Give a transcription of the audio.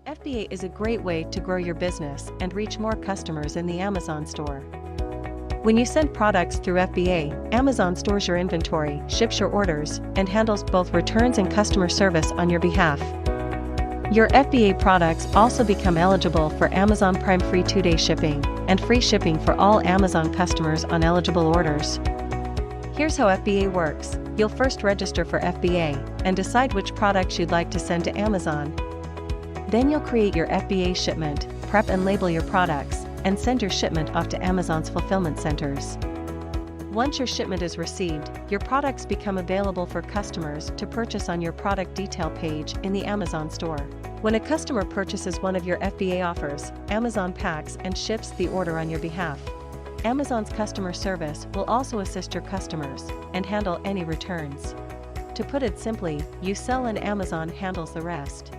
FBA is a great way to grow your business and reach more customers in the Amazon store. When you send products through FBA, Amazon stores your inventory, ships your orders, and handles both returns and customer service on your behalf. Your FBA products also become eligible for Amazon Prime free 2-day shipping and free shipping for all Amazon customers on eligible orders. Here's how FBA works. You'll first register for FBA and decide which products you'd like to send to Amazon. Then you'll create your FBA shipment, prep and label your products, and send your shipment off to Amazon's fulfillment centers. Once your shipment is received, your products become available for customers to purchase on your product detail page in the Amazon store. When a customer purchases one of your FBA offers, Amazon packs and ships the order on your behalf. Amazon's customer service will also assist your customers and handle any returns. To put it simply, you sell and Amazon handles the rest.